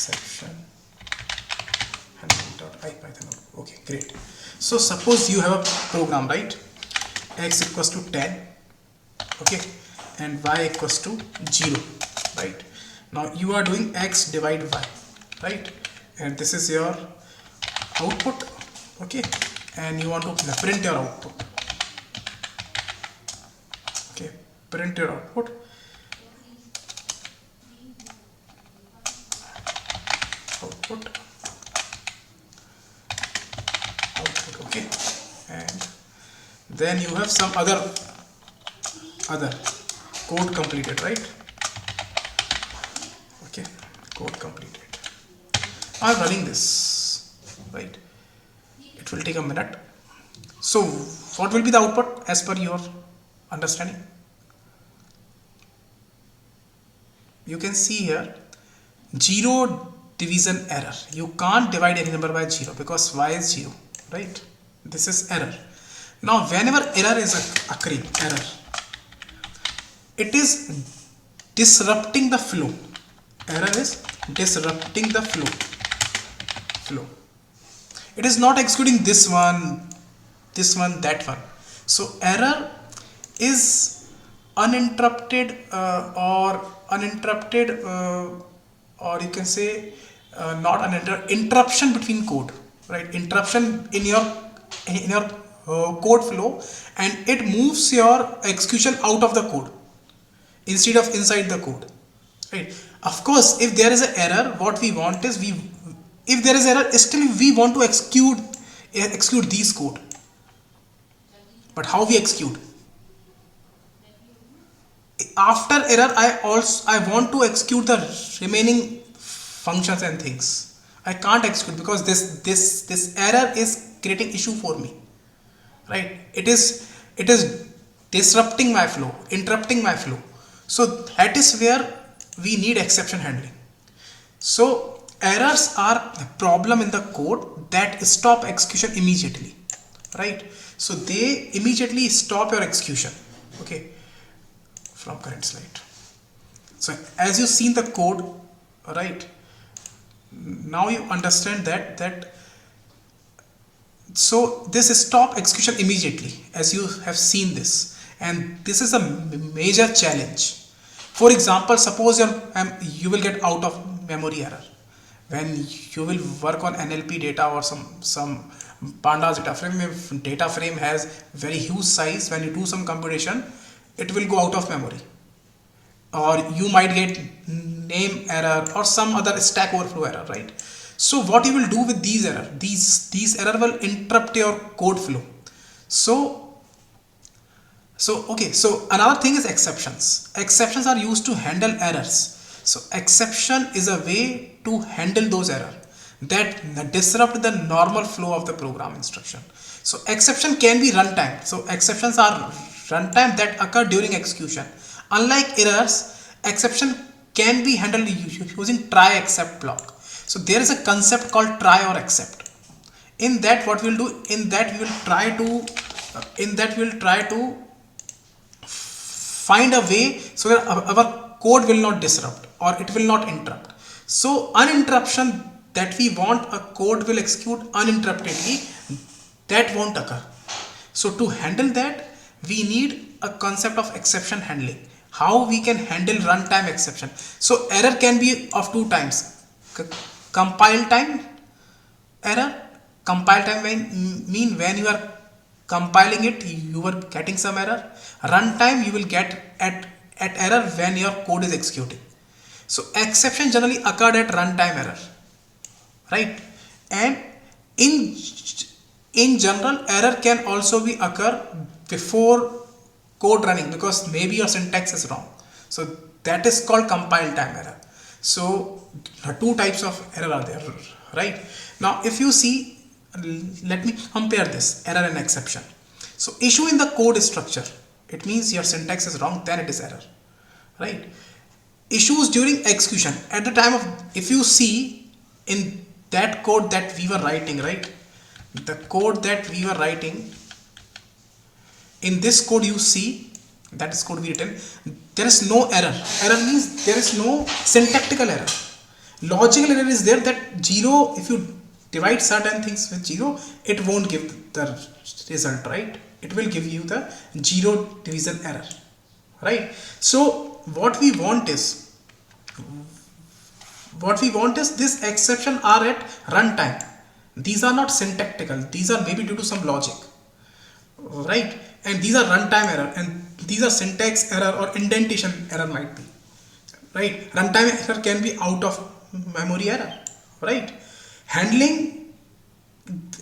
exception handling.ipython. Okay, great. So suppose you have a program, right? X equals to 10, okay, and y equals to 0, right? Now you are doing x divide y, right? And this is your output, okay, and you want to print your output, okay, print your output. Okay, and then you have some other code completed, right? Okay, code completed. I'm running this, right? It will take a minute. So what will be the output as per your understanding? You can see here 0 division error. You can't divide any number by 0 because y is 0, right? This is error. Now whenever error is occurring, it is disrupting the flow. Error is disrupting the flow. It is not executing this one, that one. So error is uninterrupted or you can say not uninterrupted, interruption between code, right? Interruption in your code flow, and it moves your execution out of the code instead of inside the code, right? Of course, if there is an error, what we want is if there is error, still we want to execute these code. But how we execute? After error, I want to execute the remaining functions and things. I can't execute because this error is creating issue for me, right? It is disrupting my flow, interrupting my flow. So that is where we need exception handling. So errors are a problem in the code that stop execution immediately, right? So they immediately stop your execution, okay, from current slide. So as you seen the code, right, now you understand that so this stop execution immediately, as you have seen this, and this is a major challenge. For example, suppose you will get out of memory error when you will work on NLP data or some pandas data frame. If data frame has very huge size, when you do some computation, it will go out of memory, or you might get name error or some other stack overflow error, right? So what you will do with these error? These error will interrupt your code flow. So another thing is exceptions. Exceptions are used to handle errors. So exception is a way to handle those errors that disrupt the normal flow of the program instruction. So exception can be runtime. So exceptions are runtime that occur during execution. Unlike errors, exception can be handled using try except block. So there is a concept called try or except. In that, what we'll do, in that we will try to find a way so that our code will not disrupt or it will not interrupt. So uninterruption that we want a code will execute uninterruptedly, that won't occur. So to handle that, we need a concept of exception handling. How we can handle runtime exception. So error can be of two times. Compile time error. Compile time mean when you are compiling it, you are getting some error. Runtime, you will get at error when your code is executing. So exception generally occurred at runtime error, right? And in general, error can also be occur before code running because maybe your syntax is wrong. So that is called compile time error. So two types of error are there, right? Now if you see, let me compare this error and exception. So issue in the code structure, it means your syntax is wrong, then it is error, right? Issues during execution at the time of, if you see in that code that we were writing, right? The code that we were writing, in this code you see, that is code we written, there is no error. Error means there is no syntactical error. Logical error is there that 0, if you divide certain things with 0, it won't give the result, right? It will give you the 0 division error, right? So what we want is this exception are at runtime. These are not syntactical, these are maybe due to some logic, right? And these are runtime error, and these are syntax error or indentation error might be, right? Runtime error can be out of memory error, right? Handling,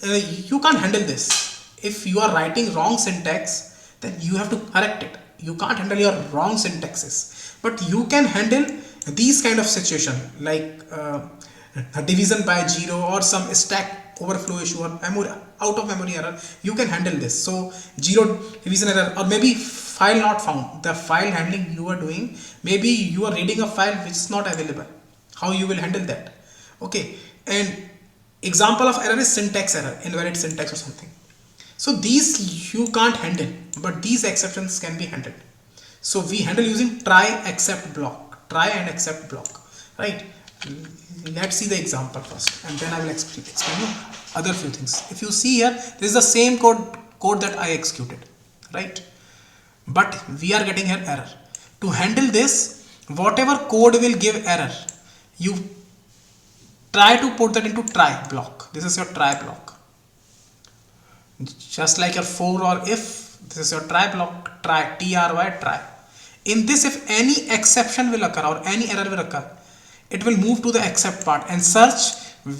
you can't handle this. If you are writing wrong syntax, then you have to correct it. You can't handle your wrong syntaxes, but you can handle these kind of situation like a division by 0 or some stack overflow issue or memory out of memory error. You can handle this. So 0 division error, or maybe file not found, the file handling you are doing, maybe you are reading a file which is not available. How you will handle that? Okay, and example of error is syntax error, invalid syntax or something. So these you can't handle, but these exceptions can be handled. So we handle using try except block, try and except block, right? Let's see the example first, and then I will explain you other few things. If you see here, this is the same code that I executed, right? But we are getting here error. To handle this, whatever code will give error, you try to put that into try block. This is your try block. Just like your for or if, this is your try block, try, try. In this, if any exception will occur or any error will occur, it will move to the except part and search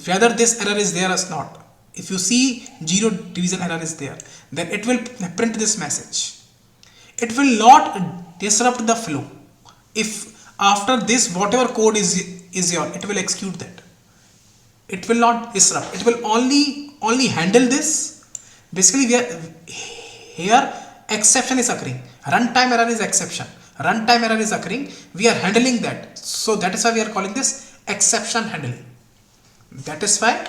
whether this error is there or not. If you see 0 division error is there, then it will print this message. It will not disrupt the flow. If after this whatever code is your, it will execute that. It will not disrupt. It will only handle this. Basically, we are here exception is occurring. Runtime error is exception. Runtime error is occurring. We are handling that. So that is why we are calling this exception handling. That is why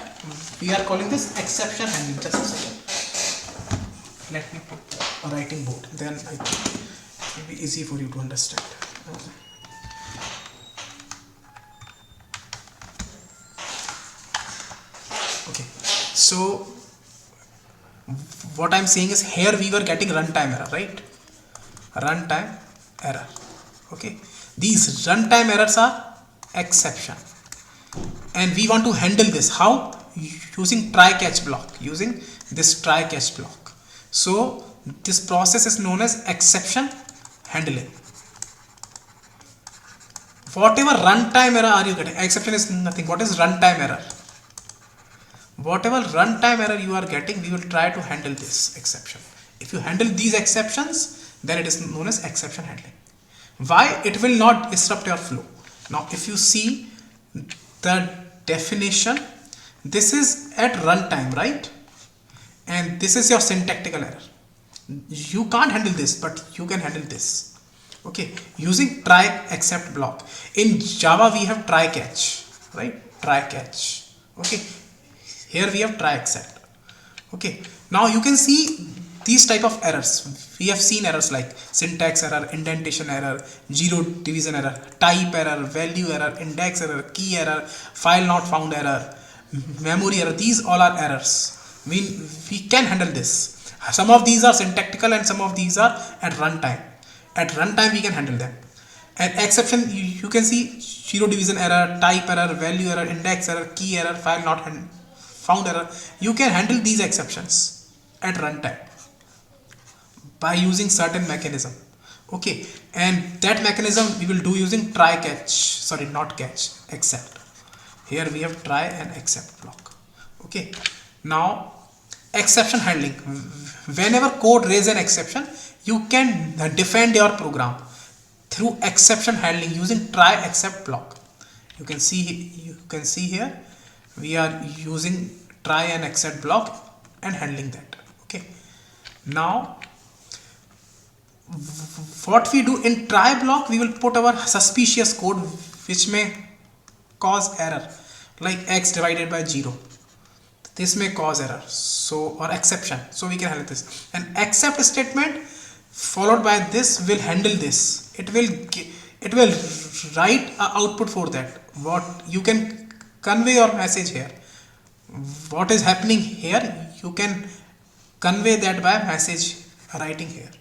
we are calling this exception handling. Just a second. Let me put a writing board. Then it will be easy for you to understand. Okay. So what I'm saying is here we were getting runtime error, right? Runtime error. Okay. These runtime errors are exception. And we want to handle this. How? Using try catch block. Using this try catch block. So this process is known as exception handling. Whatever runtime error are you getting? Exception is nothing. What is runtime error? Whatever runtime error you are getting, we will try to handle this exception. If you handle these exceptions, then it is known as exception handling. Why? It will not disrupt your flow. Now, if you see the definition, this is at runtime, right? And this is your syntactical error. You can't handle this, but you can handle this. Okay, using try except block. In Java, we have try catch, right? Try catch. Okay. Here we have try except. Okay. Now you can see these type of errors. We have seen errors like syntax error, indentation error, 0 division error, type error, value error, index error, key error, file not found error, memory error. These all are errors. We can handle this. Some of these are syntactical and some of these are at runtime. At runtime we can handle them. And exception, you can see 0 division error, type error, value error, index error, key error, file not found error. You can handle these exceptions at runtime by using certain mechanism. Okay, and that mechanism we will do using try catch, sorry, not catch, except. Here we have try and except block. Okay, now exception handling. Whenever code raises an exception, you can defend your program through exception handling using try except block. You can see here we are using try and except block and handling that. Okay, now what we do in try block, we will put our suspicious code which may cause error, like x divided by 0. This may cause error, so, or exception, so we can handle this. An except statement followed by this will handle this. It will it will write a output for that. What you can convey your message here, what is happening here, you can convey that by message writing here,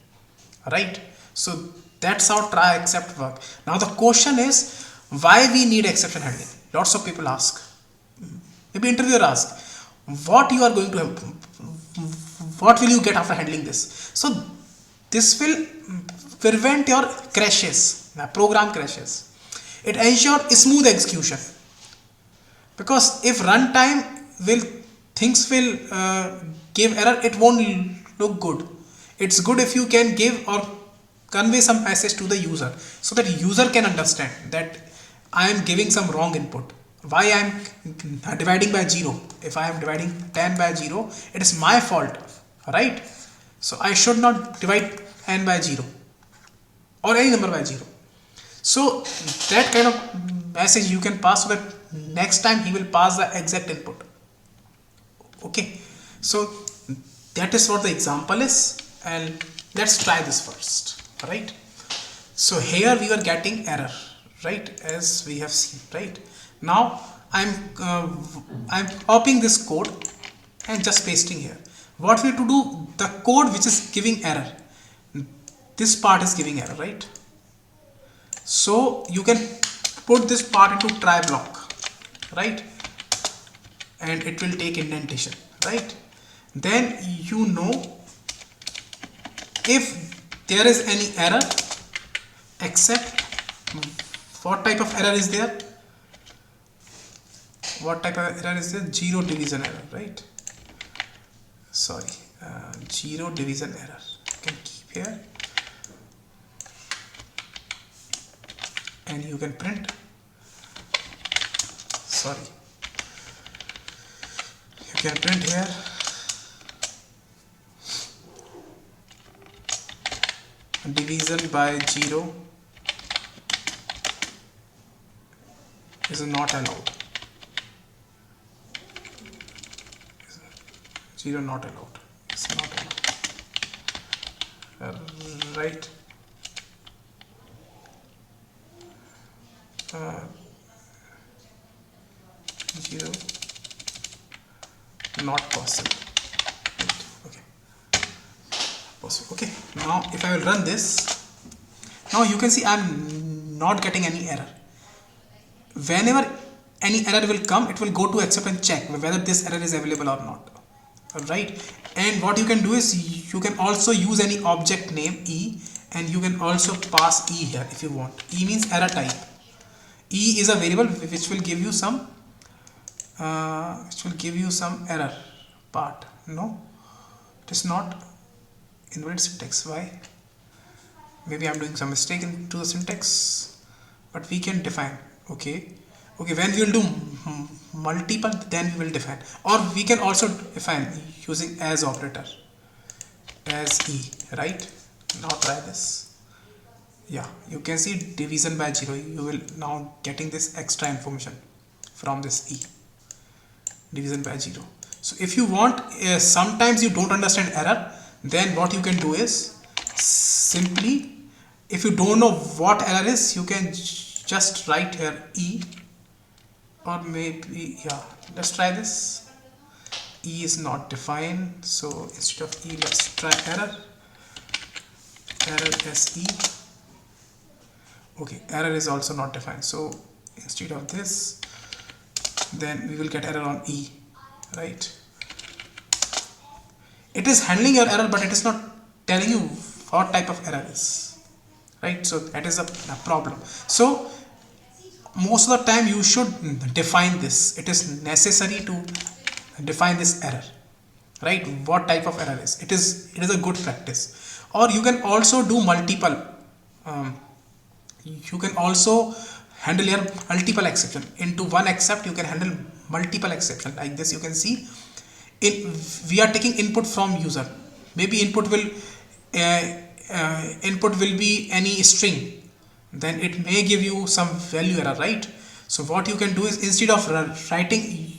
right? So that's how try except work. Now the question is, why we need exception handling? Lots of people ask, maybe interviewer ask, what you are going to have, what will you get after handling this? So this will prevent your crashes, program crashes. It ensures smooth execution, because if runtime will things will give error, it won't look good. It's good if you can give or convey some message to the user, so that user can understand that I am giving some wrong input, why I am dividing by 0. If I am dividing 10 by 0, it is my fault, right? So I should not divide n by 0 or any number by 0. So that kind of message you can pass, so that next time he will pass the exact input. Okay, so that is what the example is, and let's try this first, right? So here we were getting error, right, as we have seen, right? Now I'm copying this code and just pasting here. What we have to do, the code which is giving error, this part is giving error, right? So you can put this part into try block, right, and it will take indentation, right? Then you know if there is any error, except what type of error is there, what type of error is there, 0 division error, right? Sorry, 0 division error, you can keep here, and you can print, sorry, you can print here division by 0 is not allowed, 0 not allowed, it's not allowed, right? 0 not possible, right? Okay, possible. Okay, now if I will run this, now you can see I'm not getting any error. Whenever any error will come, it will go to accept and check whether this error is available or not, right? And what you can do is you can also use any object name e, and you can also pass e here if you want. E means error type. E is a variable which will give you some error part. No, it is not invalid syntax. Why? Maybe I'm doing some mistake into the syntax, but we can define. Okay, when we will do multiple, then we will define, or we can also define using as operator, as e, right? Now try this. Yeah, you can see division by 0. You will now getting this extra information from this e, division by 0. So if you want, sometimes you don't understand error, then what you can do is simply, if you don't know what error is, you can just write here e, or maybe, yeah, let's try this. E is not defined, so instead of e, let's try error se. Okay, error is also not defined, so instead of this, then we will get error on e, right? It is handling your error, but it is not telling you what type of error is, right? So that is a problem. So most of the time you should define this. It is necessary to define this error, right? What type of error is it? Is a good practice. Or you can also do multiple, you can also handle your multiple exception. Into one except you can handle multiple exception. Like this, you can see we are taking input from user. Maybe input will be any string, then it may give you some value error, right? So what you can do is instead of writing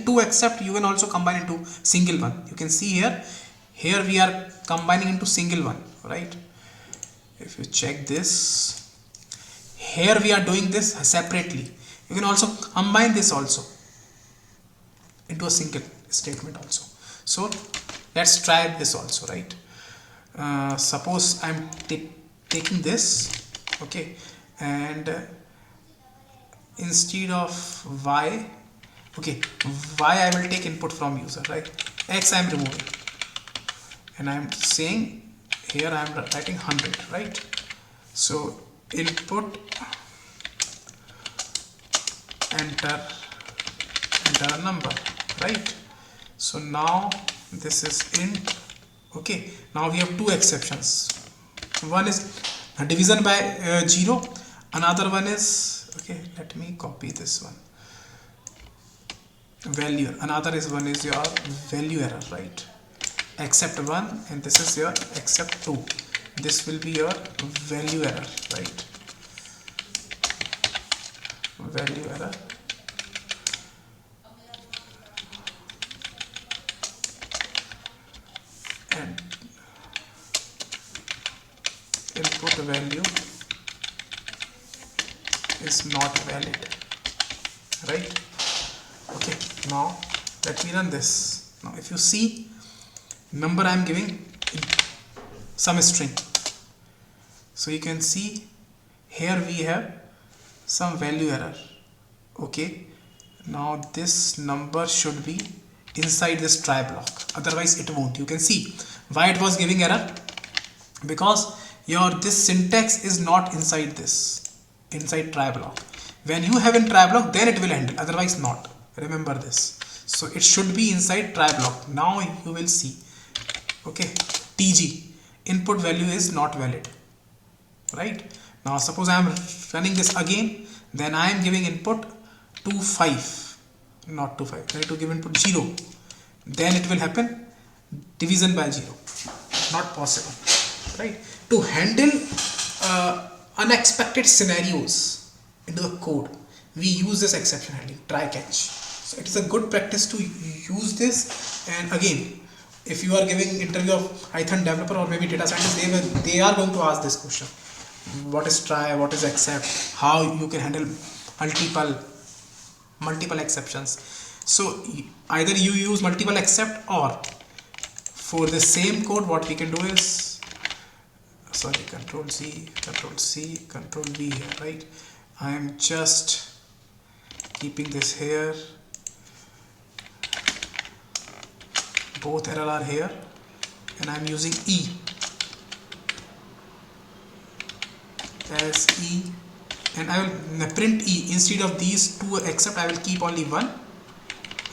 two except, you can also combine into single one. You can see here we are combining into single one, right? if you check this, here we are doing this separately. You can also combine this also into a single statement also. So let's try this also, right? Suppose I'm taking this, okay, and instead of y, okay, y I will take input from user, right? X I am removing, and I am saying here I am writing 100, right? So input, enter a number, right? So now this is int. Okay, now we have two exceptions. One is division by 0, another one is, okay, let me copy this one, value. Another is one is your value error, right? Except 1, and this is your except 2. This will be your value error, right? Value error. And input value is not valid, right? Okay, now let me run this. Now if you see, number I am giving some string, so you can see here we have some value error. Okay, now this number should be inside this try block, otherwise it won't. You can see why it was giving error, because your this syntax is not inside this, inside try block. When you have in try block, then it will handle, otherwise not. Remember this. So it should be inside try block. Now you will see, okay, tg, input value is not valid, right? Now suppose I am running this again, then I am giving input to 5, not to 5, I need to give input 0, then it will happen division by 0. Not possible, right? To handle unexpected scenarios into the code, we use this exception handling, try catch. So it is a good practice to use this. And again, if you are giving interview of Python developer or maybe data scientist, they are going to ask this question: what is try, what is except, how you can handle multiple exceptions. So either you use multiple except, or for the same code what we can do is, sorry, control C, control V here, right? I am just keeping this here, both error are here, and I am using E as E, and I will print E instead of these two except I will keep only one,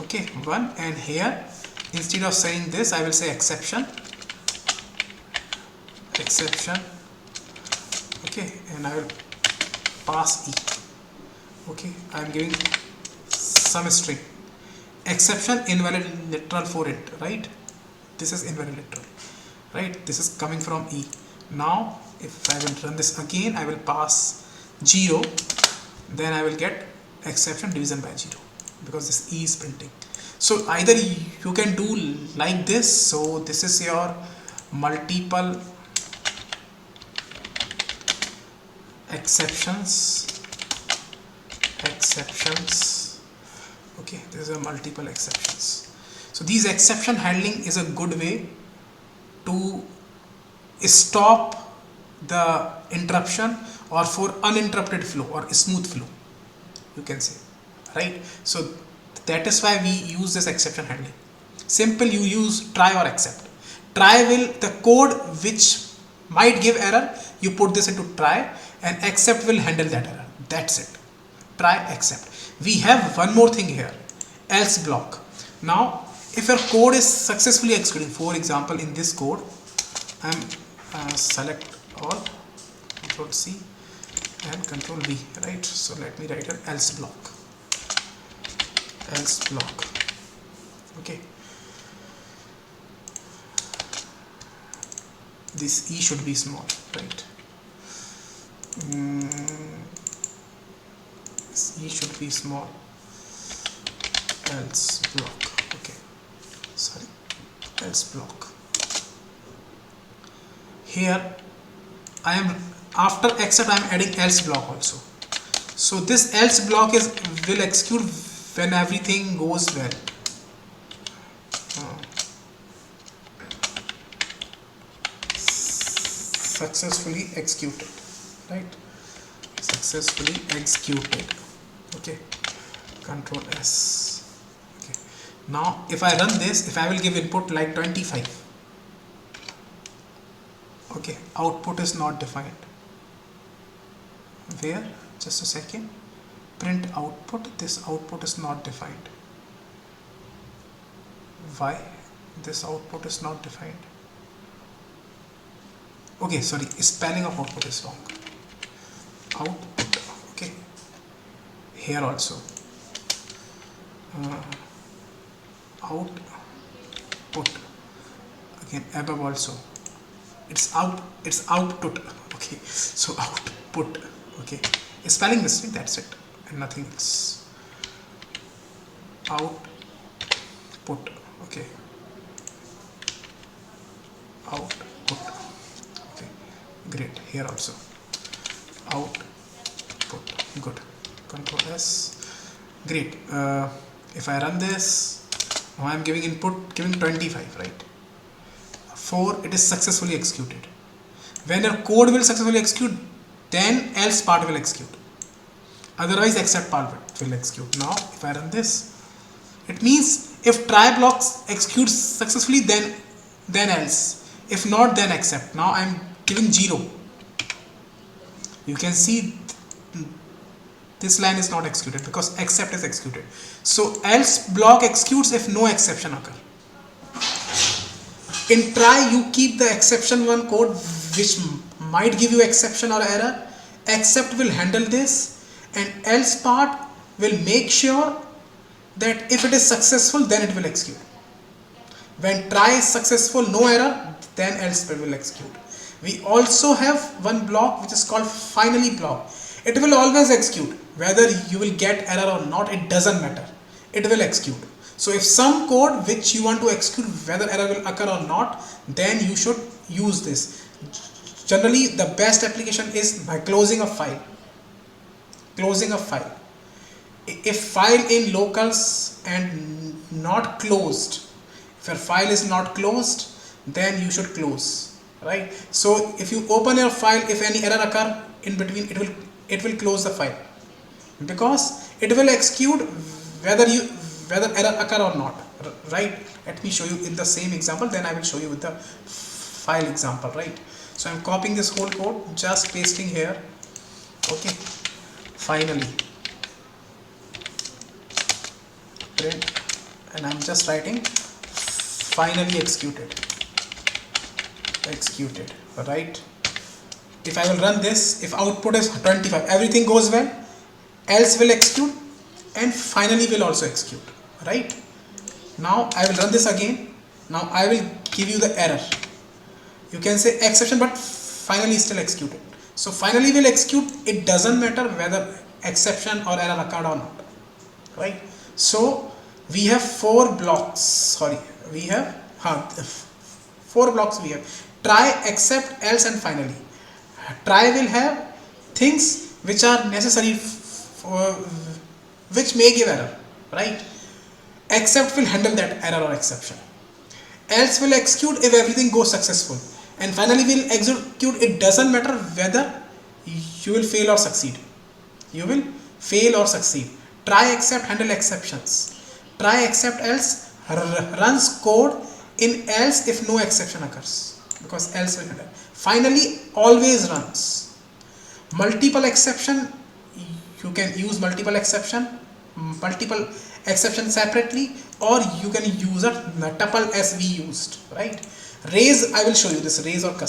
okay, one, and here instead of saying this I will say exception, okay, and I will pass E, okay, I am giving some string, exception invalid literal for it, right? This is invalid literal, right? This is coming from E. Now if I will run this again, I will pass 0, then I will get exception division by 0, because this E is printing. So either you can do like this. So this is your multiple exceptions, okay, these are multiple exceptions. So these exception handling is a good way to stop the interruption, or for uninterrupted flow or smooth flow, you can say, right? So that is why we use this exception handling. Simple, you use try or except. Try will, the code which might give error, you put this into try, and except will handle that error. That's it. Try, except. We have one more thing here, else block. Now if your code is successfully executing, for example in this code I am select all, control C and control V, right? So let me write an else block, okay. This E should be small, right? This E should be small, else block, okay, sorry, else block. Here I am after except I am adding else block also. So this else block will execute when everything goes well. Successfully executed, right? Successfully executed. Okay, Control S. Okay, now if I run this, if I will give input like 25, okay, output is not defined. Where? Just a second. Print output. This output is not defined. Why this output is not defined? Okay, sorry, spelling of output is wrong. Output, okay. Here also. Output. Again, above also. It's output. Okay, so output. Okay, spelling mistake. That's it, and nothing else. Output. Okay. Output. Okay, great. Here also. Output. Good. Control S. Great. If I run this, now I am giving input, giving 25, right? 4, it is successfully executed. When your code will successfully execute, then else part will execute. Otherwise, except part will execute. Now, if I run this, it means if try blocks executes successfully, then else. If not, then except. Now I am giving 0. You can see this line is not executed because except is executed. So else block executes if no exception occur. In try, you keep the exception one code which might give you exception or error. Except will handle this, and else part will make sure that if it is successful, then it will execute. When try is successful, no error, then else will execute. We also have one block which is called finally block. It will always execute. Whether you will get error or not, it doesn't matter. It will execute. So if some code which you want to execute, whether error will occur or not, then you should use this. Generally, the best application is by closing a file. Closing a file. If file in locals and not closed, if your file is not closed, then you should close, right? So if you open your file, if any error occur in between, it will close the file, because it will execute whether error occur or not, right? Let me show you in the same example, then I will show you with the file example, right? So I'm copying this whole code, just pasting here. Okay, finally print, and I'm just writing finally executed, right? If I will run this, if output is 25, everything goes well, else will execute, and finally will also execute, right? Now I will run this again. Now I will give you the error. You can say exception, but finally still executed. So finally will execute. It doesn't matter whether exception or error occurred or not, right? So we have 4 blocks. Sorry, we have 4 blocks. We have try, except, else, and finally. Try will have things which are necessary for which may give error, right? Except will handle that error or exception. Else will execute if everything goes successful, and finally will execute. It doesn't matter whether you will fail or succeed. You will fail or succeed. Try, except, handle exceptions. Try, except, else runs code in else if no exception occurs, because else will handle. Finally always runs. Multiple exception, you can use multiple exception separately, or you can use a tuple as we used, right? Raise, I will show you this raise or custom.